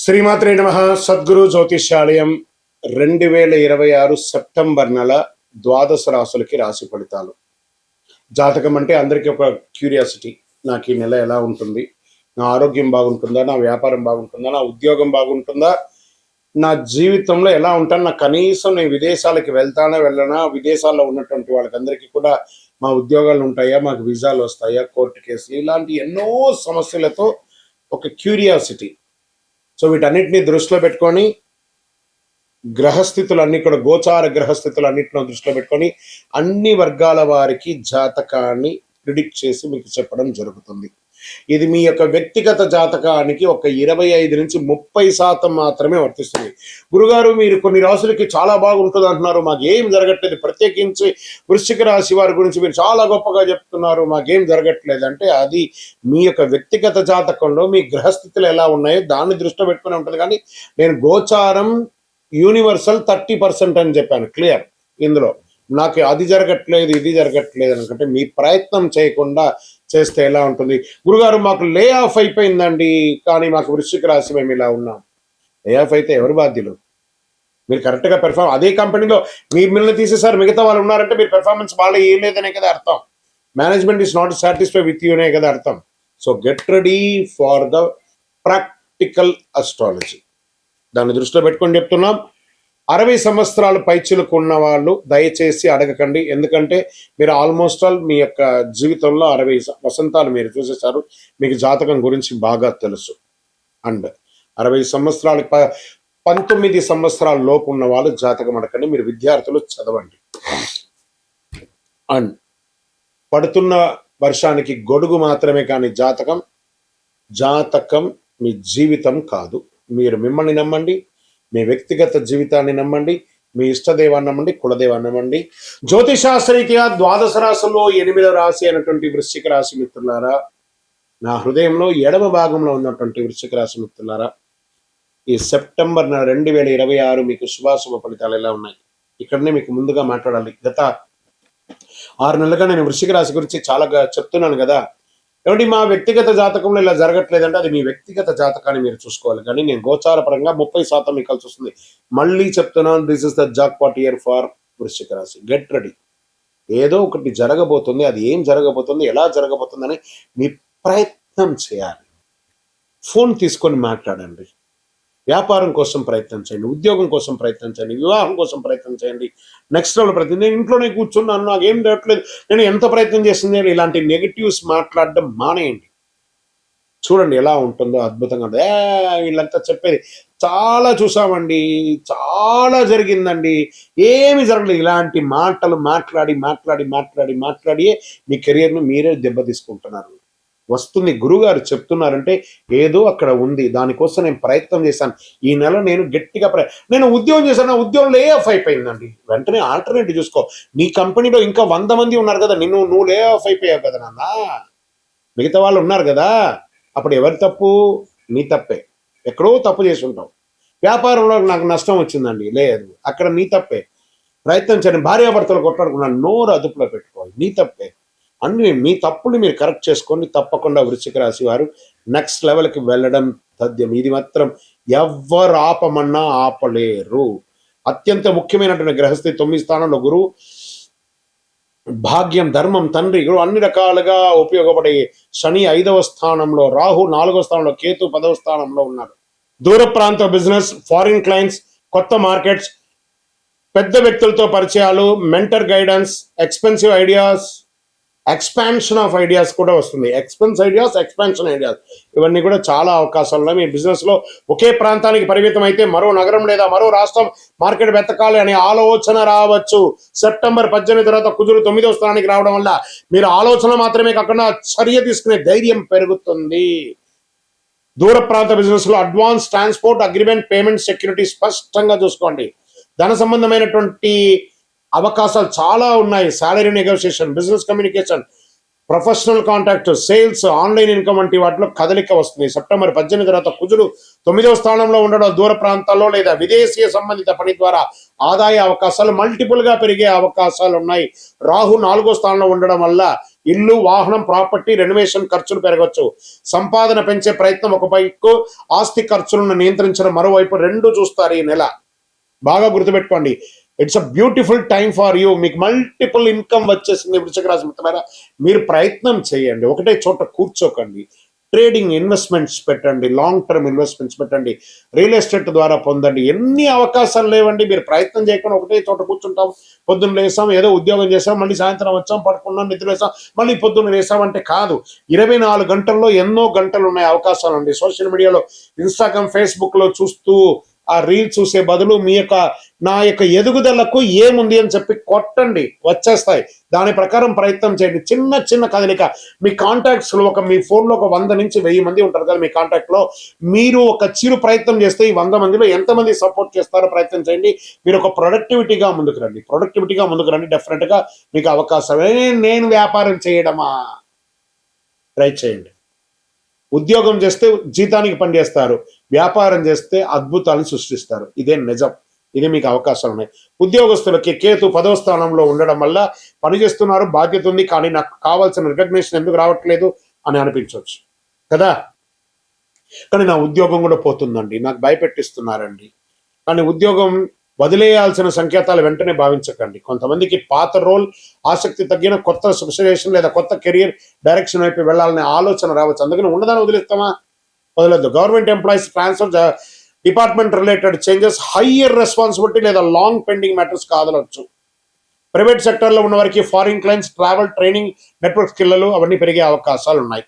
శ్రీమాత్రే నమః. సద్గురు జ్యోతిష్యాలయం 2026 సెప్టెంబర్ నెల ద్వాదశ రాశులకి రాశి ఫలితాలు. జాతకం అంటే అందరికీ ఒక క్యూరియాసిటీ. నాకు ఈ నెల ఎలా ఉంటుంది, నా ఆరోగ్యం బాగుంటుందా, నా వ్యాపారం బాగుంటుందా, నా ఉద్యోగం బాగుంటుందా, నా జీవితంలో ఎలా ఉంటాను, నా కనీసం నేను విదేశాలకి వెళ్తానా వెళ్ళనా, విదేశాల్లో ఉన్నటువంటి వాళ్ళకందరికీ కూడా మా ఉద్యోగాలు ఉంటాయా, మాకు వీసాలు వస్తాయా, కోర్టు కేసులు, ఇలాంటి ఎన్నో సమస్యలతో ఒక క్యూరియాసిటీ. సో వీటన్నిటిని దృష్టిలో పెట్టుకొని గ్రహస్థితులన్నీ కూడా గోచార గ్రహస్థితులన్నింటిలో దృష్టిలో పెట్టుకొని అన్ని వర్గాల వారికి జాతకాన్ని ప్రిడిక్ట్ చేసి మీకు చెప్పడం జరుగుతుంది. ఇది మీ యొక్క వ్యక్తిగత జాతకానికి ఒక 25 నుంచి 30% మాత్రమే వర్తిస్తుంది. గురుగారు, మీరు కొన్ని రాశులకి చాలా బాగుంటుంది అంటున్నారు, మాకేం జరగట్లేదు, ప్రత్యేకించి వృశ్చిక రాశి వారి గురించి మీరు చాలా గొప్పగా చెప్తున్నారు, మాకేం జరగట్లేదు అంటే అది మీ యొక్క వ్యక్తిగత జాతకంలో మీ గ్రహస్థితులు ఎలా ఉన్నాయో దాన్ని దృష్టిలో పెట్టుకుని ఉంటుంది. కానీ నేను గోచారం యూనివర్సల్ 30% అని చెప్పాను, క్లియర్. ఇందులో నాకు అది జరగట్లేదు ఇది జరగట్లేదు అనుకుంటే మీ ప్రయత్నం చేయకుండా చేస్తే ఎలా ఉంటుంది? గురుగారు, మాకు లే ఆఫ్ అయిపోయిందండి, కానీ మాకు వృశ్చిక రాశి మేము ఇలా ఉన్నాం. లే ఆఫ్ అయితే ఎవరు బాధ్యులు? మీరు కరెక్ట్గా పెర్ఫార్మ్, అదే కంపెనీలో మిమ్మల్ని తీసేసారు, మిగతా వాళ్ళు ఉన్నారంటే మీరు పెర్ఫార్మెన్స్ వాళ్ళు ఏం లేదనే కదా అర్థం. Management is not satisfy with you అనే కదా అర్థం. So get ready for the practical astrology. దాన్ని దృష్టిలో పెట్టుకొని చెప్తున్నాం. 60 సంవత్సరాలు పైచిలకు ఉన్న వాళ్ళు దయచేసి అడగకండి, ఎందుకంటే మీరు ఆల్మోస్ట్ ఆల్ మీ యొక్క జీవితంలో 60 వసంతాలు మీరు చూసేశారు, మీకు జాతకం గురించి బాగా తెలుసు. అండ్ 60 సంవత్సరాలు 19 సంవత్సరాల లోపు ఉన్న వాళ్ళు జాతకం అడగండి, మీరు విద్యార్థులు చదవండి. అండ్ పడుతున్న వర్షానికి గొడుగు మాత్రమే, కానీ జాతకం మీ జీవితం కాదు. మీరు మిమ్మల్ని నమ్మండి, మీ వ్యక్తిగత జీవితాన్ని నమ్మండి, మీ ఇష్టదేవాన్ని నమ్మండి, కులదేవాన్ని నమ్మండి. జ్యోతిశాస్త్రరీత్యా ద్వాదశ రాశుల్లో 8వ రాశి అయినటువంటి వృశ్చిక రాశి మిత్రులారా, నా హృదయంలో ఎడమ భాగంలో ఉన్నటువంటి వృశ్చిక రాశి మిత్రులారా, ఈ సెప్టెంబర్ 2026 మీకు శుభాశుభ ఫలితాలు ఎలా ఉన్నాయి ఇక్కడనే మీకు ముందుగా మాట్లాడాలి. గత 6 నెలలుగా నేను వృశ్చిక రాశి గురించి చాలా చెప్తున్నాను కదా. ఏమంటే మా వ్యక్తిగత జాతకంలో ఇలా జరగట్లేదంటే అది మీ వ్యక్తిగత జాతకాన్ని మీరు చూసుకోవాలి. కానీ నేను గోచార పరంగా 30% మీకు కలిసి వస్తుంది. మళ్ళీ చెప్తున్నాను, this is the jackpot year for వృశ్చిక రాశి. Get ready. ఏదో ఒకటి జరగబోతుంది, అది ఏం జరగబోతుంది, ఎలా జరగబోతుంది అని మీ ప్రయత్నం చేయాలి. ఫోన్ తీసుకొని మాట్లాడండి. వ్యాపారం కోసం ప్రయత్నం చేయండి, ఉద్యోగం కోసం ప్రయత్నం చేయండి, వివాహం కోసం ప్రయత్నం చేయండి, నెక్స్ట్ లెవెల్ ప్రయత్నం. నేను ఇంట్లోనే కూర్చున్నాను, నాకేం రావట్లేదు, నేను ఎంత ప్రయత్నం చేస్తుంది, ఇలాంటి నెగిటివ్స్ మాట్లాడడం మానేయండి. చూడండి ఎలా ఉంటుందో అద్భుతంగా. వీళ్ళంతా చెప్పేది చాలా చూసామండి, చాలా జరిగిందండి, ఏమి జరగలేదు, ఇలాంటి మాటలు మాట్లాడి మీ కెరియర్ను మీరే దెబ్బతీసుకుంటున్నారు. వస్తుంది, గురుగారు చెప్తున్నారంటే ఏదో అక్కడ ఉంది, దానికోసం నేను ప్రయత్నం చేశాను. ఈ నెల నేను గట్టిగా నేను ఉద్యోగం చేశాను, నా ఉద్యోగం లే ఆఫ్ అయిపోయిందండి. వెంటనే ఆల్టర్నేటివ్ చూసుకో. నీ కంపెనీలో ఇంకా 100 మంది ఉన్నారు కదా, నువ్వు లే ఆఫ్ అయిపోయావు కదా నాన్న, మిగతా వాళ్ళు ఉన్నారు కదా. అప్పుడు ఎవరి తప్పు? నీ తప్పే. ఎక్కడో తప్పు చేసి ఉంటావు. వ్యాపారంలో నాకు నష్టం వచ్చిందండి, లేదు, అక్కడ నీ తప్పే. ప్రయత్నం చేయండి. భార్యాభర్తలు కొట్లాడుకున్నాను, నోరు అదుపులో పెట్టుకోవాలి, నీ తప్పే. అన్ని మీ తప్పులు మీరు కరెక్ట్ చేసుకొని తప్పకుండా వృశ్చిక రాశి వారు నెక్స్ట్ లెవెల్కి వెళ్ళడం తథ్యం. ఇది మాత్రం ఎవరు ఆపమన్నా ఆపలేరు. అత్యంత ముఖ్యమైనటువంటి గ్రహస్థితి 9వ స్థానంలో గురువు, భాగ్యం, ధర్మం, తండ్రి, గురువు అన్ని రకాలుగా ఉపయోగపడే శని 5వ స్థానంలో, రాహు 4వ స్థానంలో, కేతు 10వ స్థానంలో ఉన్నారు. దూర ప్రాంత బిజినెస్, ఫారిన్ క్లయింట్స్, కొత్త మార్కెట్స్, పెద్ద వ్యక్తులతో పరిచయాలు, mentor guidance, expensive ideas, expansion of ideas కూడా వస్తుంది. ఎక్స్పాన్షన్ ఐడియాస్, ఇవన్నీ కూడా చాలా అవకాశాలు ఉన్నాయి. మీ బిజినెస్ లో ఒకే ప్రాంతానికి పరిమితం అయితే మరో నగరం లేదా మరో రాష్ట్రం మార్కెట్ వెతకాలి అనే ఆలోచన రావచ్చు. సెప్టెంబర్ 18 తర్వాత కుజుడు 9వ స్థానానికి రావడం వల్ల మీరు ఆలోచన మాత్రమే కాకుండా చర్య తీసుకునే ధైర్యం పెరుగుతుంది. దూర ప్రాంత బిజినెస్ లో advance transport agreement, payment, security స్పష్టంగా చూసుకోండి. ధన సంబంధమైనటువంటి అవకాశాలు చాలా ఉన్నాయి. Salary negotiation, business communication, professional contact, sales, online income వంటి వాటిలో కదలిక వస్తుంది. సెప్టెంబర్ 18 తర్వాత కుజుడు 9వ స్థానంలో ఉండడం దూర ప్రాంతాల్లో లేదా విదేశీయ సంబంధిత పని ద్వారా ఆదాయ అవకాశాలు మల్టిపుల్ గా పెరిగే అవకాశాలు ఉన్నాయి. రాహు 4వ స్థానంలో ఉండడం వల్ల ఇల్లు, వాహనం, ప్రాపర్టీ రెనోవేషన్ ఖర్చులు పెరగవచ్చు. సంపాదన పెంచే ప్రయత్నం ఒకవైపు, ఆస్తి ఖర్చులను నియంత్రించడం మరోవైపు, రెండు చూస్తారు ఈ నెల. బాగా గుర్తుపెట్టుకోండి, it's a beautiful time for you. మీకు మల్టిపుల్ ఇన్కమ్ వచ్చేసింది. వృశ్చిక రాశి మిత్రులారా, మీరు ప్రయత్నం చేయండి, ఒకటే చోట కూర్చోకండి. ట్రేడింగ్, ఇన్వెస్ట్మెంట్స్ పెట్టండి, లాంగ్ టర్మ్ ఇన్వెస్ట్మెంట్స్ పెట్టండి, రియల్ ఎస్టేట్ ద్వారా పొందండి. ఎన్ని అవకాశాలు లేవండి. మీరు ప్రయత్నం చేయకుండా ఒకటే చోట కూర్చుంటాం. పొద్దున్న లేసాం, ఏదో ఉద్యోగం చేసాం, మళ్ళీ సాయంత్రం వచ్చాం, పడుకున్నాం, నిద్ర వేసాం, మళ్ళీ పొద్దున్న వేసాం అంటే కాదు. 24 గంటల్లో ఎన్నో గంటలు ఉన్నాయి అవకాశాలు అండి. సోషల్ మీడియాలో, ఇన్స్టాగ్రామ్, ఫేస్బుక్ లో చూస్తూ ఆ రీల్ చూసే బదులు నా యొక్క ఎదుగుదలకు ఏముంది అని చెప్పి కొట్టండి, వచ్చేస్తాయి. దాని ప్రకారం ప్రయత్నం చేయండి. చిన్న చిన్న కదలిక. మీ కాంటాక్ట్స్ లో మీ ఫోన్ లో 100 నుంచి 1000 మంది ఉంటారు కదా మీ కాంటాక్ట్ లో. మీరు ఒక చిరు ప్రయత్నం చేస్తే ఈ 100 మందిలో ఎంతమంది సపోర్ట్ చేస్తారో ప్రయత్నం చేయండి. మీరు ఒక ప్రొడక్టివిటీగా ముందుకు రండి. డెఫినెట్ గా మీకు అవకాశమే. నేను వ్యాపారం చేయడమా, ట్రై చేయండి. ఉద్యోగం చేస్తే జీతానికి పనిచేస్తారు, వ్యాపారం చేస్తే అద్భుతాలను సృష్టిస్తారు. ఇదే నిజం. ఇది మీకు అవకాశాలు ఉన్నాయి. ఉద్యోగస్తులకి కేతు 10వ స్థానంలో ఉండడం వల్ల పనిచేస్తున్నారు, బాధ్యత ఉంది, కానీ నాకు కావాల్సిన రికగ్నిషన్ ఎందుకు రావట్లేదు అని అనిపించవచ్చు కదా. కానీ నా ఉద్యోగం కూడా పోతుందండి, నాకు భయపెట్టిస్తున్నారండి. కానీ ఉద్యోగం వదిలేయాల్సిన సంకేతాలు వెంటనే భావించకండి. కొంతమందికి పాత రోల్ ఆసక్తి తగ్గిన కొత్త స్పెషలైజేషన్ లేదా కొత్త కెరియర్ డైరెక్షన్ వైపు వెళ్ళాలనే ఆలోచన రావచ్చు. అందుకని ఉన్నదాన్ని వదిలేస్తామా? వదలద్దు. Government employees transfer, department related changes, higher responsibility లేదా లాంగ్ పెండింగ్ మ్యాటర్స్ కాదలవచ్చు. ప్రైవేట్ సెక్టర్లో ఉన్న వారికి foreign clients, travel, training, network స్కిల్లు అవన్నీ పెరిగే అవకాశాలు ఉన్నాయి.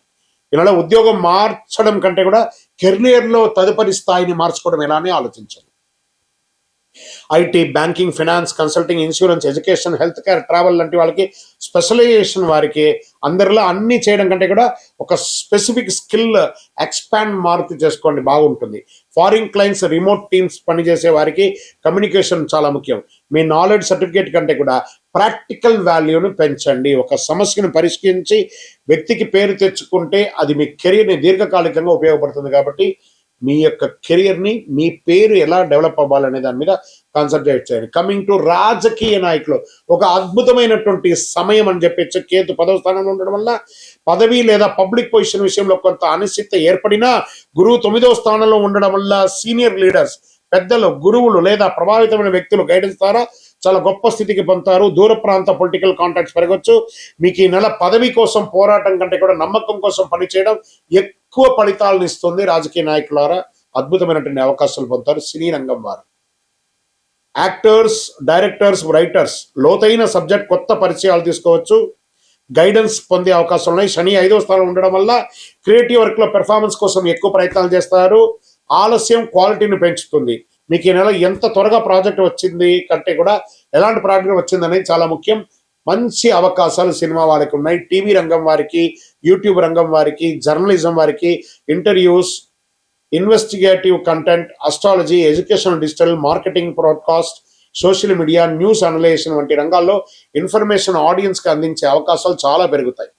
ఇలా ఉద్యోగం మార్చడం కంటే కూడా కెరియర్లో తదుపరి స్థాయిని మార్చుకోవడం ఎలానే ఆలోచించాలి. IT, banking, finance, consulting, insurance, education, health care, travel లాంటి వాళ్ళకి స్పెషలైజేషన్ వారికి అందరిలో అన్ని చేయడం కంటే కూడా ఒక స్పెసిఫిక్ స్కిల్ ఎక్స్పాండ్ మార్పు చేసుకోండి, బాగుంటుంది. ఫారిన్ క్లయింట్స్, రిమోట్ టీమ్స్ పనిచేసే వారికి కమ్యూనికేషన్ చాలా ముఖ్యం. మీ నాలెడ్జ్ సర్టిఫికేట్ కంటే కూడా ప్రాక్టికల్ వాల్యూను పెంచండి. ఒక సమస్యను పరిష్కరించి వ్యక్తికి పేరు తెచ్చుకుంటే అది మీ కెరీర్ని దీర్ఘకాలికంగా ఉపయోగపడుతుంది. కాబట్టి మీ యొక్క కెరియర్ని, మీ పేరు ఎలా డెవలప్ అవ్వాలనే దాని మీద కాన్సన్ట్రేట్ చేయండి. కమింగ్ టు రాజకీయ నాయకులు, ఒక అద్భుతమైనటువంటి సమయం అని చెప్పచ్చు. కేతు 10వ స్థానంలో ఉండడం వల్ల పదవి లేదా పబ్లిక్ పొజిషన్ విషయంలో కొంత అనిశ్చిత ఏర్పడినా, గురువు 9వ స్థానంలో ఉండడం వల్ల సీనియర్ లీడర్స్, పెద్దలు, గురువులు లేదా ప్రభావితమైన వ్యక్తులు గైడెన్స్ ద్వారా చాలా గొప్ప స్థితికి పొందుతారు. దూర ప్రాంత పొలిటికల్ కాంటాక్ట్స్ పెరగచ్చు. మీకు ఈ నెల పదవి కోసం పోరాటం కంటే కూడా నమ్మకం కోసం పనిచేయడం ఎక్కువ ఫలితాలను ఇస్తుంది. రాజకీయ నాయకులారా అద్భుతమైనటువంటి అవకాశాలు పొందుతారు. సినీ రంగం వారు, యాక్టర్స్, డైరెక్టర్స్, రైటర్స్ లోతైన సబ్జెక్ట్, కొత్త పరిచయాలు తీసుకోవచ్చు, గైడెన్స్ పొందే అవకాశాలు ఉన్నాయి. శని 5వ స్థానం ఉండడం వల్ల క్రియేటివ్ వర్క్ లో పెర్ఫార్మెన్స్ కోసం ఎక్కువ ప్రయత్నాలు చేస్తారు. ఆలస్యం క్వాలిటీని పెంచుతుంది. మీకు ఈ నెల ఎంత త్వరగా ప్రాజెక్ట్ వచ్చింది కంటే కూడా ఎలాంటి ప్రాజెక్ట్ వచ్చింది అనేది చాలా ముఖ్యం. మంచి అవకాశాలు సినిమా వారికి ఉన్నాయి. టీవీ రంగం వారికి, యూట్యూబ్ రంగం వారికి, జర్నలిజం వారికి, interviews, investigative content, astrology, education, digital marketing, broadcast, social media, news analysation వంటి రంగాల్లో ఇన్ఫర్మేషన్ ఆడియన్స్కి అందించే అవకాశాలు చాలా పెరుగుతాయి.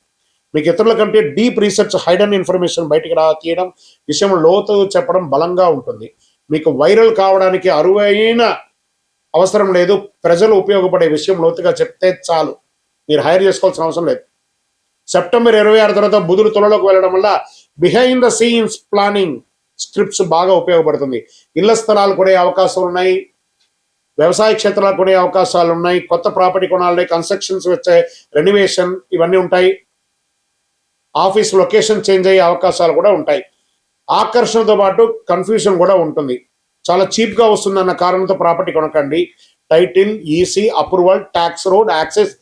మీకు ఇతరుల కంటే డీప్ రీసెర్చ్, హైడెన్ ఇన్ఫర్మేషన్ బయటికి తీయడం, విషయం లోతు చెప్పడం బలంగా ఉంటుంది. మీకు వైరల్ కావడానికి అరువైన అవసరం లేదు. ప్రజలు ఉపయోగపడే విషయం లోతుగా చెప్తే చాలు. మీరు హైర్ చేసుకోవాల్సిన అవసరం లేదు. సెప్టెంబర్ 26 తర్వాత బుధుడు తులలోకి వెళ్ళడం వల్ల behind the scenes planning scripts బాగా ఉపయోగపడుతుంది. ఇళ్ల స్థలాలు కొనే అవకాశాలు ఉన్నాయి, వ్యవసాయ క్షేత్రాలు కొనే అవకాశాలు ఉన్నాయి, కొత్త ప్రాపర్టీ కొనాలి, కన్స్ట్రక్షన్స్ వచ్చే, రెనోవేషన్ ఇవన్నీ ఉంటాయి. ఆఫీస్ లొకేషన్ చేంజ్ అయ్యే అవకాశాలు కూడా ఉంటాయి. ఆకర్షణతో పాటు కన్ఫ్యూజన్ కూడా ఉంటుంది. చాలా చీప్ గా వస్తుందన్న కారణంతో ప్రాపర్టీ కొనకండి. Title, EC, approval, tax, road access,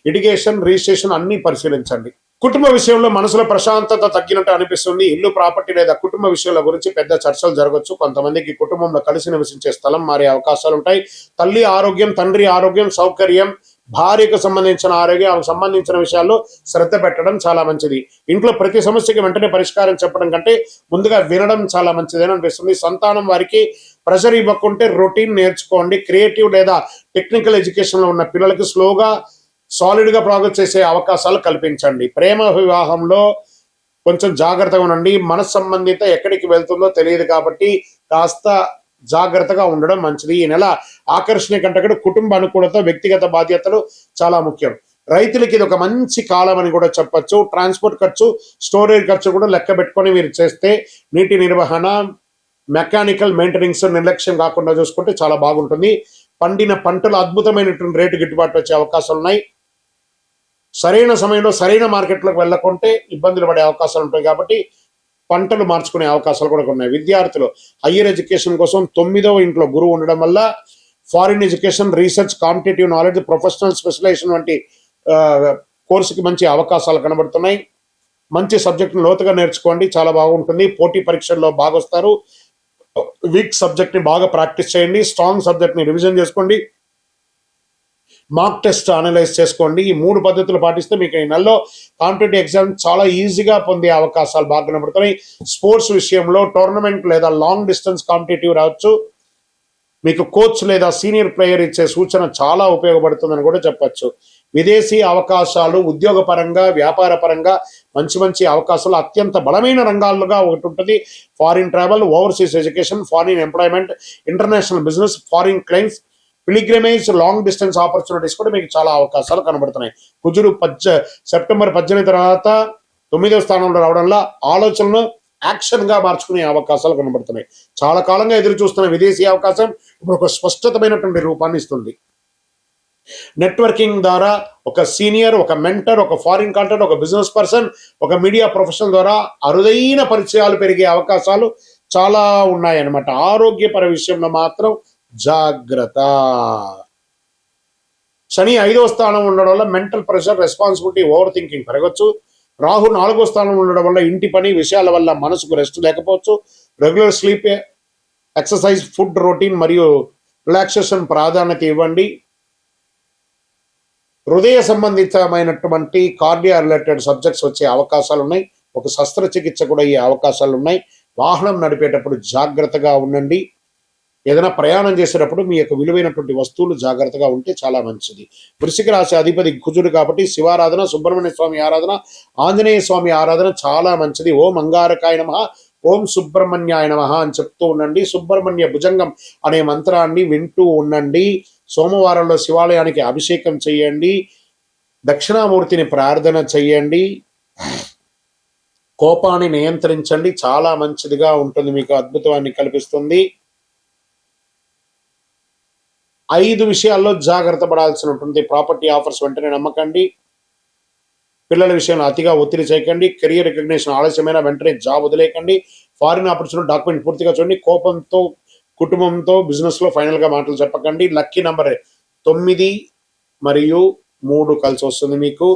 irrigation, registration అన్ని పరిశీలించండి. కుటుంబ విషయంలో మనసులో ప్రశాంతత తగ్గినట్టు అనిపిస్తుంది. ఇల్లు, ప్రాపర్టీ లేదా కుటుంబ విషయాల గురించి పెద్ద చర్చలు జరగవచ్చు. కొంతమందికి కుటుంబంలో కలిసి నివసించే స్థలం మారే అవకాశాలు ఉంటాయి. తల్లి ఆరోగ్యం, తండ్రి ఆరోగ్యం, సౌకర్యం, భార్యకు సంబంధించిన ఆరోగ్యం, ఆమెకు సంబంధించిన విషయాల్లో శ్రద్ధ పెట్టడం చాలా మంచిది. ఇంట్లో ప్రతి సమస్యకి వెంటనే పరిష్కారం చెప్పడం కంటే ముందుగా వినడం చాలా మంచిదని అనిపిస్తుంది. సంతానం వారికి ప్రెషర్ ఇవ్వకుంటే రొటీన్ నేర్చుకోండి. క్రియేటివ్ లేదా టెక్నికల్ ఎడ్యుకేషన్ లో ఉన్న పిల్లలకి స్లోగా సాలిడ్ గా ప్రోగ్రెస్ చేసే అవకాశాలు కల్పించండి. ప్రేమ వివాహంలో కొంచెం జాగ్రత్తగా ఉండండి. మన సంబంధిత ఎక్కడికి వెళ్తుందో తెలియదు కాబట్టి కాస్త జాగ్రత్తగా ఉండడం మంచిది. ఈ నెల ఆకర్షణ కంటే కూడా కుటుంబ అనుకూలత, వ్యక్తిగత బాధ్యతలు చాలా ముఖ్యం. రైతులకి ఇది ఒక మంచి కాలం అని కూడా చెప్పొచ్చు. ట్రాన్స్పోర్ట్ ఖర్చు, స్టోరేజ్ ఖర్చు కూడా లెక్క పెట్టుకొని మీరు చేస్తే నీటి నిర్వహణ, మెకానికల్ మెయింటెనెన్స్ నిర్లక్ష్యం కాకుండా చూసుకుంటే చాలా బాగుంటుంది. పండిన పంటలు అద్భుతమైనటువంటి రేటు గిట్టుబాటు వచ్చే అవకాశాలు ఉన్నాయి. సరైన సమయంలో సరైన మార్కెట్లోకి వెళ్ళకుంటే ఇబ్బందులు పడే అవకాశాలు ఉంటాయి కాబట్టి పంటలు మార్చుకునే అవకాశాలు కూడా ఉన్నాయి. విద్యార్థులు హయ్యర్ ఎడ్యుకేషన్ కోసం 9వ ఇంట్లో గురువు ఉండడం వల్ల foreign education, research, competitive knowledge, professional specialisation వంటి కోర్సుకి మంచి అవకాశాలు కనబడుతున్నాయి. మంచి సబ్జెక్ట్ని లోతుగా నేర్చుకోండి, చాలా బాగుంటుంది. పోటీ పరీక్షల్లో బాగా వస్తారు. వీక్ సబ్జెక్ట్ని బాగా ప్రాక్టీస్ చేయండి. స్ట్రాంగ్ సబ్జెక్ట్ని రివిజన్ చేసుకోండి. మాక్ టెస్ట్ అనలైజ్ చేసుకోండి. ఈ 3 పద్ధతులు పాటిస్తే మీకు ఈ నెలలో కాంపిటేటివ్ ఎగ్జామ్ చాలా ఈజీగా పొందే అవకాశాలు బాగా కనబడుతున్నాయి. స్పోర్ట్స్ విషయంలో టోర్నమెంట్ లేదా లాంగ్ డిస్టెన్స్ కాంపిటేటివ్ రావచ్చు. మీకు కోచ్ లేదా సీనియర్ ప్లేయర్ ఇచ్చే సూచన చాలా ఉపయోగపడుతుందని కూడా చెప్పచ్చు. విదేశీ అవకాశాలు, ఉద్యోగపరంగా, వ్యాపార పరంగా మంచి అవకాశాలు అత్యంత బలమైన రంగాలుగా ఒకటి ఉంటుంది. Foreign travel, overseas education, foreign employment, international business, foreign climes, pilgrimage, long distance opportunities కూడా మీకు చాలా అవకాశాలు కనబడుతున్నాయి. కుజుడు సెప్టెంబర్ 18 తర్వాత 9వ స్థానంలో రావడంలో ఆలోచనలు యాక్షన్ గా మార్చుకునే అవకాశాలు కనబడుతున్నాయి. చాలా కాలంగా ఎదురు చూస్తున్న విదేశీ అవకాశం ఇప్పుడు ఒక స్పష్టతమైనటువంటి రూపాన్ని ఇస్తుంది. నెట్వర్కింగ్ ద్వారా ఒక సీనియర్, ఒక మెంటర్, ఒక ఫారిన్ కాంటాక్ట్, ఒక బిజినెస్ పర్సన్, ఒక మీడియా ప్రొఫెషనల్ ద్వారా అరుదైన పరిచయాలు పెరిగే అవకాశాలు చాలా ఉన్నాయన్నమాట. ఆరోగ్యపర విషయంలో మాత్రం జాగ్రత్త. శని 5వ స్థానం ఉండడం వల్ల mental pressure, responsibility, overthinking పెరగచ్చు. రాహు 4వ స్థానం ఉండడం వల్ల ఇంటి పని విషయాల వల్ల మనసుకు రెస్ట్ లేకపోవచ్చు. Regular sleep, exercise, food routine మరియు రిలాక్సేషన్ ప్రాధాన్యత ఇవ్వండి. హృదయ సంబంధితమైనటువంటి కార్డియా రిలేటెడ్ సబ్జెక్ట్స్ వచ్చే అవకాశాలు ఉన్నాయి. ఒక శస్త్రచికిత్స కూడా అయ్యే అవకాశాలు ఉన్నాయి. వాహనం నడిపేటప్పుడు జాగ్రత్తగా ఉండండి. ఏదైనా ప్రయాణం చేసేటప్పుడు మీ యొక్క విలువైనటువంటి వస్తువులు జాగ్రత్తగా ఉంటే చాలా మంచిది. వృశ్చిక రాశి అధిపతి కుజుడు కాబట్టి శివారాధన, సుబ్రహ్మణ్య స్వామి ఆరాధన, ఆంజనేయ స్వామి ఆరాధన చాలా మంచిది. ఓం అంగారకాయ నమః, ఓం సుబ్రహ్మణ్యాయ నమః అని చెప్తూ ఉండండి. సుబ్రహ్మణ్య భుజంగం అనే మంత్రాన్ని వింటూ ఉండండి. సోమవారంలో శివాలయానికి అభిషేకం చేయండి. దక్షిణామూర్తిని ప్రార్థన చేయండి. కోపాన్ని నియంత్రించండి, చాలా మంచిదిగా ఉంటుంది, మీకు అద్భుతాన్ని కల్పిస్తుంది. 5 విషయాల్లో జాగ్రత్త పడాల్సి ఉంటుంది. ప్రాపర్టీ ఆఫర్స్ వెంటనే నమ్మకండి. పిల్లల విషయంలో అతిగా ఒత్తిడి చేయకండి. కెరియర్ రికగ్నిషన్ ఆలస్యమైన వెంటనే జాబ్ వదిలేయకండి. ఫారిన్ ఆపర్చునిటీ డాక్యుమెంట్ పూర్తిగా చూడండి. కోపంతో, కుటుంబంతో, బిజినెస్ లో ఫైనల్ గా మాటలు చెప్పకండి. లక్కీ నంబర్ 9 మరియు 3 కలిసి వస్తుంది. మీకు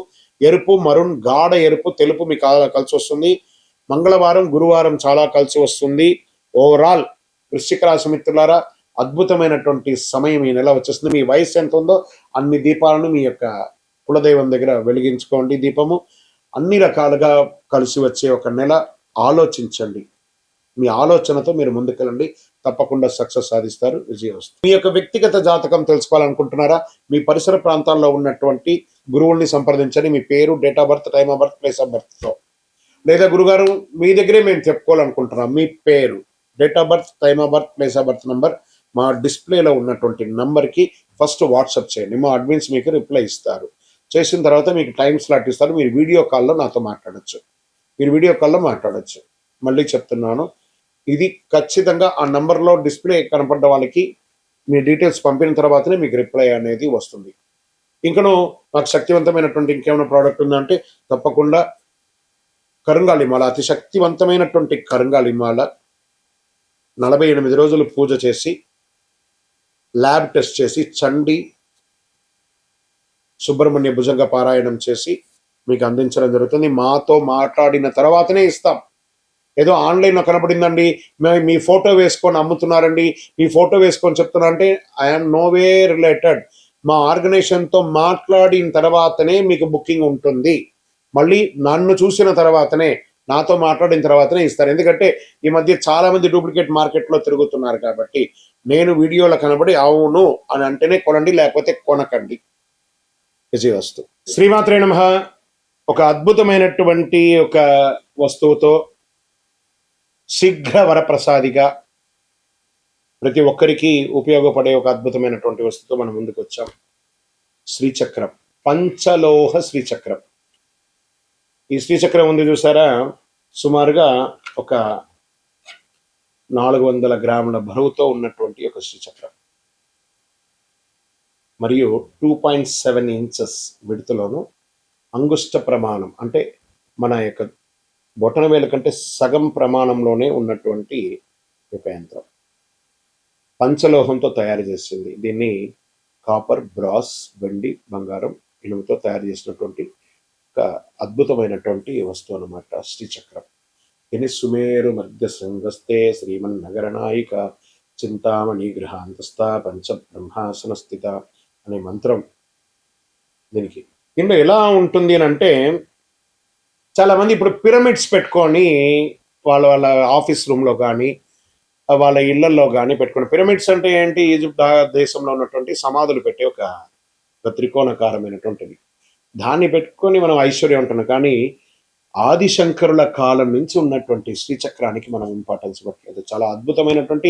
ఎరుపు, మరూన్, గాఢ ఎరుపు, తెలుపు మీకు కలిసి వస్తుంది. మంగళవారం, గురువారం చాలా కలిసి వస్తుంది. ఓవరాల్ వృశ్చిక రాశి మిత్రులారా, అద్భుతమైనటువంటి సమయం ఈ నెల వచ్చేస్తుంది. మీ వయసు ఎంత ఉందో అన్ని దీపాలను మీ యొక్క కులదైవం దగ్గర వెలిగించుకోండి. దీపము అన్ని రకాలుగా కలిసి వచ్చే ఒక నెల. ఆలోచించండి, మీ ఆలోచనతో మీరు ముందుకెళ్ళండి, తప్పకుండా సక్సెస్ సాధిస్తారు, విజయం వస్తుంది. మీ యొక్క వ్యక్తిగత జాతకం తెలుసుకోవాలనుకుంటున్నారా? మీ పరిసర ప్రాంతాల్లో ఉన్నటువంటి గురువుల్ని సంప్రదించండి. మీ పేరు, date of birth, time of birth, place of birth తో, లేదా గురుగారు మీ దగ్గరే మేము చెప్పుకోవాలనుకుంటున్నాం, మీ పేరు, date of birth, time of birth, place of birth number మా డిస్ప్లేలో ఉన్నటువంటి నంబర్కి ఫస్ట్ వాట్సాప్ చేయండి. మా అడ్మిన్స్ మీకు రిప్లై ఇస్తారు. చేసిన తర్వాత మీకు టైం స్లాట్ ఇస్తారు. మీరు వీడియో కాల్లో నాతో మాట్లాడచ్చు. మళ్ళీ చెప్తున్నాను, ఇది ఖచ్చితంగా ఆ నంబర్లో డిస్ప్లే కనపడ్డ వాళ్ళకి మీ డీటెయిల్స్ పంపిన తర్వాతనే మీకు రిప్లై అనేది వస్తుంది. ఇంకను నాకు శక్తివంతమైనటువంటి ఇంకేమైనా ప్రోడక్ట్ ఉందంటే తప్పకుండా కరుంగాలిమాల, అతి శక్తివంతమైనటువంటి కరుంగాలిమాల 48 రోజులు పూజ చేసి, ల్యాబ్ టెస్ట్ చేసి, చండి సుబ్రహ్మణ్య భుజంగ పారాయణం చేసి మీకు అందించడం జరుగుతుంది. మాతో మాట్లాడిన తర్వాతనే ఇస్తాం. ఏదో ఆన్లైన్లో కనపడిందండి, మీ ఫోటో వేసుకొని అమ్ముతున్నారండి, మీ ఫోటో వేసుకొని చెప్తున్నా అంటే ఐఎమ్ నోవే రిలేటెడ్. మా ఆర్గనైజేషన్తో మాట్లాడిన తర్వాతనే మీకు బుకింగ్ ఉంటుంది. మళ్ళీ నన్ను చూసిన తర్వాతనే, నాతో మాట్లాడిన తర్వాతనే ఇస్తారు. ఎందుకంటే ఈ మధ్య చాలా మంది డూప్లికేట్ మార్కెట్లో తిరుగుతున్నారు కాబట్టి నేను వీడియోలో కనబడి అవును అని అంటేనే కొనండి, లేకపోతే కొనకండి. విజయవస్తు. శ్రీమాత్రే నమః. ఒక అద్భుతమైనటువంటి ఒక వస్తువుతో శీఘ్ర వరప్రసాదిగా ప్రతి ఒక్కరికి ఉపయోగపడే ఒక అద్భుతమైనటువంటి వస్తువుతో మనం ముందుకు వచ్చాం. శ్రీచక్రం, పంచలోహ శ్రీచక్రం. ఈ శ్రీచక్రం ఉంది చూసారా, సుమారుగా ఒక 400 గ్రాముల బరువుతో ఉన్నటువంటి ఒక శ్రీచక్రం మరియు 2.7 ఇంచెస్ విడుతులోను అంగుష్ట ప్రమాణం అంటే మన యొక్క బొటన వేలు కంటే సగం ప్రమాణంలోనే ఉన్నటువంటి ఒక యంత్రం. పంచలోహంతో తయారు చేసింది. దీన్ని కాపర్, బ్రాస్, వెండి, బంగారం, ఇనుముతో తయారు చేసినటువంటి ఒక అద్భుతమైనటువంటి వస్తువు అన్నమాట శ్రీచక్రం. దీన్ని సుమేరు మధ్య శృంగస్తే శ్రీమన్ నగర నాయిక చింతామణి గృహాంతస్థ పంచ బ్రహ్మాసన స్థిత అనే మంత్రం దీనికి. దీనిలో ఎలా ఉంటుంది అని అంటే, చాలా మంది ఇప్పుడు పిరమిడ్స్ పెట్టుకొని వాళ్ళ వాళ్ళ ఆఫీస్ రూమ్లో కానీ వాళ్ళ ఇళ్లలో కానీ పెట్టుకుని. పిరమిడ్స్ అంటే ఏంటి? ఈజిప్ట్ దేశంలో ఉన్నటువంటి సమాధులు పెట్టే ఒక త్రికోణాకారమైనటువంటిది. దాన్ని పెట్టుకొని మనం ఐశ్వర్యం ఉంటున్నాం. కానీ ఆదిశంకరుల కాలం నుంచి ఉన్నటువంటి శ్రీచక్రానికి మనం ఇంపార్టెన్స్ ఇవ్వట్లేదు. చాలా అద్భుతమైనటువంటి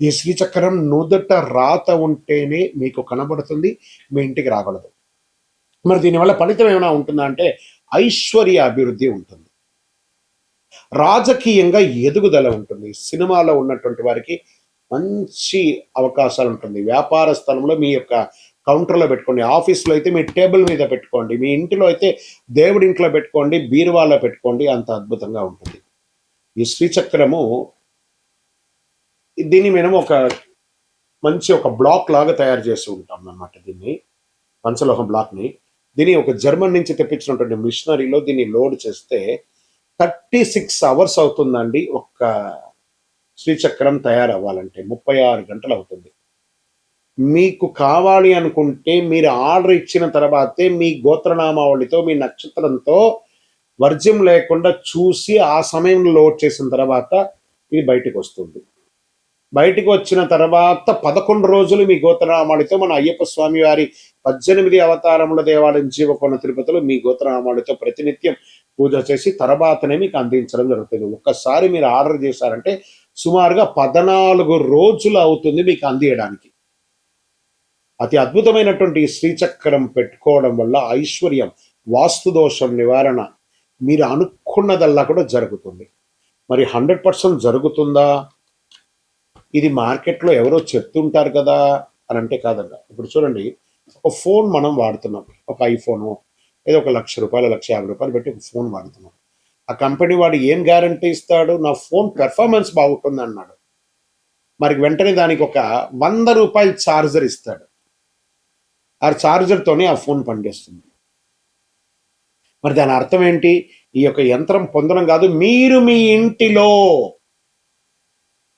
ఈ శ్రీచక్రం నుదుట రాత ఉంటేనే మీకు కనబడుతుంది, మీ ఇంటికి రాగలదు. మరి దీనివల్ల ఫలితం ఏమైనా ఉంటుందా అంటే ఐశ్వర్య అభివృద్ధి ఉంటుంది, రాజకీయంగా ఎదుగుదల ఉంటుంది, సినిమాలో ఉన్నటువంటి వారికి మంచి అవకాశాలు ఉంటుంది, వ్యాపార స్థలంలో మీ యొక్క కౌంటర్లో పెట్టుకోండి, ఆఫీస్లో అయితే మీ టేబుల్ మీద పెట్టుకోండి, మీ ఇంటిలో అయితే దేవుడి ఇంట్లో పెట్టుకోండి, బీరువాలో పెట్టుకోండి, అంత అద్భుతంగా ఉంటుంది ఈ శ్రీచక్రము. దీన్ని మేము ఒక మంచి ఒక బ్లాక్ లాగా తయారు చేసి ఉంటాం అన్నమాట. దీన్ని పంచలోహం బ్లాక్ని దీన్ని ఒక జర్మన్ నుంచి తెప్పించినటువంటి మిషనరీలో దీన్ని లోడ్ చేస్తే 36 అవర్స్ అవుతుందండి ఒక్క శ్రీచక్రం తయారవ్వాలంటే. 36 గంటలు అవుతుంది. మీకు కావాలి అనుకుంటే మీరు ఆర్డర్ ఇచ్చిన తర్వాతే మీ గోత్రనామావళితో మీ నక్షత్రంతో వర్జ్యం లేకుండా చూసి ఆ సమయంలో లోడ్ చేసిన తర్వాత ఇది బయటకు వస్తుంది. బయటకు వచ్చిన తర్వాత 11 రోజులు మీ గోత్రనామావళితో మన అయ్యప్ప స్వామి వారి 18 అవతారముల దేవాలయం జీవకొండ తిరుపతిలో మీ గోత్రనామావళితో ప్రతినిత్యం పూజ చేసి తర్వాతనే మీకు అందించడం జరుగుతుంది. ఒక్కసారి మీరు ఆర్డర్ చేశారంటే సుమారుగా 14 రోజులు అవుతుంది మీకు అందియడానికి. అతి అద్భుతమైనటువంటి శ్రీచక్రం పెట్టుకోవడం వల్ల ఐశ్వర్యం, వాస్తు దోషం నివారణ, మీరు అనుకున్నదల్లా కూడా జరుగుతుంది. మరి 100% జరుగుతుందా? ఇది మార్కెట్లో ఎవరో చెప్తుంటారు కదా అని అంటే కాదన్న. ఇప్పుడు చూడండి, ఒక ఫోన్ మనం వాడుతున్నాం, ఒక ఐఫోను ఏదో ఒక ₹1,00,000 ₹1,50,000 పెట్టి ఒక ఫోన్ వాడుతున్నాం. ఆ కంపెనీ వాడు ఏం గ్యారంటీ ఇస్తాడు? నా ఫోన్ పెర్ఫార్మెన్స్ బాగుంటుంది అన్నాడు. మరి వెంటనే దానికి ఒక ₹100 ఛార్జర్ ఇస్తాడు. ఆ ఛార్జర్తోనే ఆ ఫోన్ పనిచేస్తుంది. మరి దాని అర్థం ఏంటి? ఈ యొక్క యంత్రం పొందడం కాదు, మీరు మీ ఇంటిలో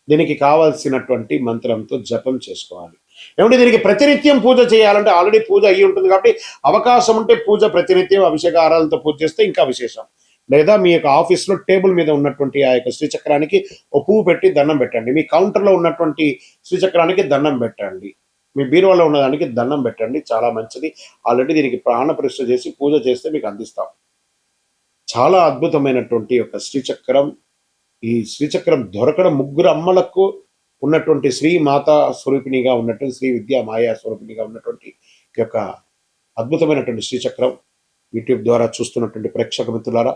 దీనికి కావాల్సినటువంటి మంత్రంతో జపం చేసుకోవాలి. ఏమంటే దీనికి ప్రతినిత్యం పూజ చేయాలంటే ఆల్రెడీ పూజ అయ్యి ఉంటుంది కాబట్టి అవకాశం ఉంటే పూజ ప్రతినిత్యం అభిషేక ఆరాధనతో పూజ చేస్తే ఇంకా విశేషం. లేదా మీ యొక్క ఆఫీస్లో టేబుల్ మీద ఉన్నటువంటి ఆ యొక్క శ్రీచక్రానికి ఒక పువ్వు పెట్టి దండం పెట్టండి. మీ కౌంటర్లో ఉన్నటువంటి శ్రీచక్రానికి దండం పెట్టండి. మీ బీరువాలో ఉన్నదానికి దండం పెట్టండి. చాలా మంచిది. ఆల్రెడీ దీనికి ప్రాణ ప్రతిష్ఠ చేసి పూజ చేస్తే మీకు అందిస్తాం. చాలా అద్భుతమైనటువంటి యొక్క శ్రీచక్రం. ఈ శ్రీచక్రం దొరకడం 3 అమ్మలకు ఉన్నటువంటి శ్రీ మాతా స్వరూపిణిగా ఉన్నటువంటి శ్రీ విద్యా మాయా స్వరూపిణిగా ఉన్నటువంటి యొక్క అద్భుతమైనటువంటి శ్రీచక్రం యూట్యూబ్ ద్వారా చూస్తున్నటువంటి ప్రేక్షక మిత్రులారా,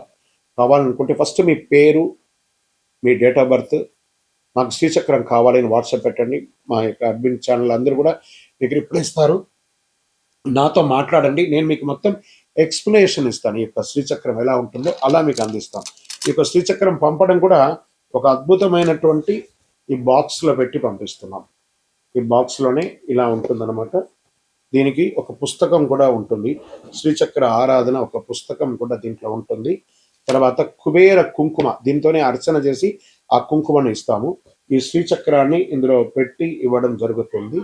కావాలనుకుంటే ఫస్ట్ మీ పేరు, మీ డేట్ ఆఫ్ బర్త్, మాకు శ్రీచక్రం కావాలని వాట్సాప్ పెట్టండి. మా యొక్క అడ్మిన్ ఛానల్ అందరూ కూడా మీకు రిప్లై ఇస్తారు. నాతో మాట్లాడండి. నేను మీకు మొత్తం ఎక్స్ప్లెనేషన్ ఇస్తాను. ఈ యొక్క శ్రీచక్రం ఎలా ఉంటుందో అలా మీకు అందిస్తాం. ఈ యొక్క శ్రీచక్రం పంపడం కూడా ఒక అద్భుతమైనటువంటి ఈ బాక్స్లో పెట్టి పంపిస్తున్నాం. ఈ బాక్స్లోనే ఇలా ఉంటుందన్నమాట. దీనికి ఒక పుస్తకం కూడా ఉంటుంది. శ్రీచక్ర ఆరాధన ఒక పుస్తకం కూడా దీంట్లో ఉంటుంది. తర్వాత కుబేర కుంకుమ, దీంతోనే అర్చన చేసి ఆ కుంకుమను ఇస్తాము. ఈ శ్రీచక్రాన్ని ఇందులో పెట్టి ఇవ్వడం జరుగుతుంది.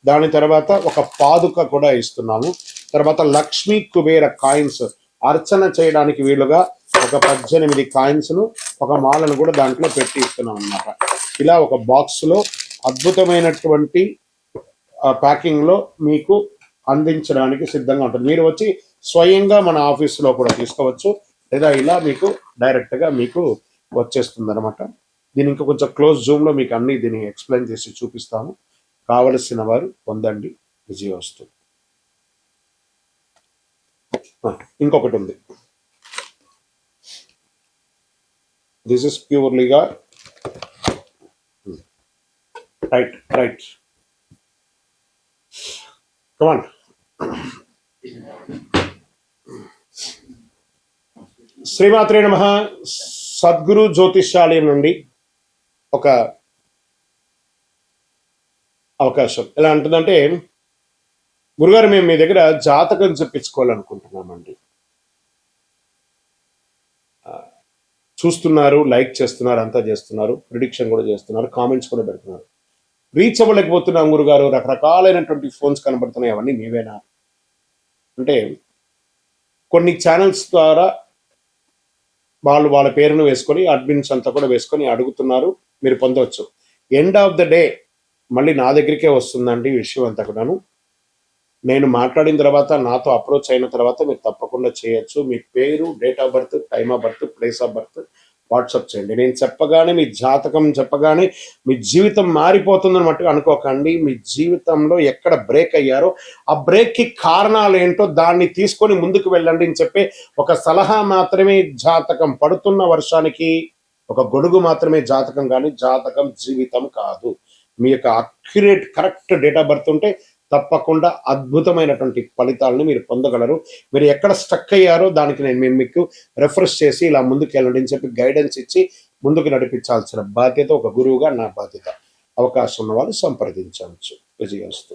దాని తర్వాత ఒక పాదుక కూడా ఇస్తున్నాము. తర్వాత లక్ష్మీ కుబేర కాయిన్స్ అర్చన చేయడానికి వీలుగా ఒక 18 కాయిన్స్ను ఒక మాలను కూడా దాంట్లో పెట్టి ఇస్తున్నాం అన్నమాట. ఇలా ఒక బాక్స్లో అద్భుతమైనటువంటి ప్యాకింగ్లో మీకు అందించడానికి సిద్ధంగా ఉంటుంది. మీరు వచ్చి స్వయంగా మన ఆఫీసులో కూడా తీసుకోవచ్చు, లేదా ఇలా మీకు డైరెక్ట్గా మీకు వచ్చేస్తుంది అనమాట. దీని ఇంకా కొంచెం క్లోజ్ జూమ్లో మీకు అన్ని దీన్ని ఎక్స్ప్లెయిన్ చేసి చూపిస్తాము. కావలసిన వారు పొందండి. విజయవస్తు. ఇంకొకటి ఉంది, దిస్ ఇస్ ప్యూర్లీగా రైట్ కమాన్. శ్రీమాత్రే నమః. సద్గురు జ్యోతిష్యాలయం నుండి ఒక అవకాశం. ఎలా ఉంటుందంటే, గురుగారు మేము మీ దగ్గర జాతకం చెప్పించుకోవాలనుకుంటున్నామండి. చూస్తున్నారు, లైక్ చేస్తున్నారు, అంతా చేస్తున్నారు, ప్రిడిక్షన్ కూడా చేస్తున్నారు, కామెంట్స్ కూడా పెడుతున్నారు. రీచ్ అవ్వలేకపోతున్నాం గురుగారు, రకరకాలైనటువంటి ఫోన్స్ కనబడుతున్నాయి, అవన్నీ మీవేనా అంటే, కొన్ని ఛానల్స్ ద్వారా వాళ్ళ పేరును వేసుకొని అడ్మిన్స్ అంతా కూడా వేసుకొని అడుగుతున్నారు, మీరు పొందవచ్చు. ఎండ్ ఆఫ్ ద డే మళ్ళీ నా దగ్గరికే వస్తుందండి విషయం అంతా కూడాను. నేను మాట్లాడిన తర్వాత, నాతో అప్రోచ్ అయిన తర్వాత మీరు తప్పకుండా చేయొచ్చు. మీ పేరు, date of birth, time of birth, place of birth WhatsApp చేయండి. నేను చెప్పగానే, మీ జాతకం చెప్పగానే మీ జీవితం మారిపోతుందన్నమాట అనుకోకండి. మీ జీవితంలో ఎక్కడ బ్రేక్ అయ్యారో ఆ బ్రేక్కి కారణాలు ఏంటో దాన్ని తీసుకొని ముందుకు వెళ్ళండి అని చెప్పే ఒక సలహా మాత్రమే. జాతకం పడుతున్న వర్షానికి ఒక గొడుగు మాత్రమే జాతకం, కానీ జాతకం జీవితం కాదు. మీ యొక్క accurate correct date of birth ఉంటే తప్పకుండా అద్భుతమైనటువంటి ఫలితాలను మీరు పొందగలరు. మీరు ఎక్కడ స్టక్ అయ్యారో దానికి నేను మీకు రెఫరెన్స్ చేసి ఇలా ముందుకు వెళ్ళండి అని చెప్పి గైడెన్స్ ఇచ్చి ముందుకు నడిపించాల్సిన బాధ్యత ఒక గురువుగా నా బాధ్యత. అవకాశం ఉన్న వాళ్ళు సంప్రదించవచ్చు. విజయవస్తు.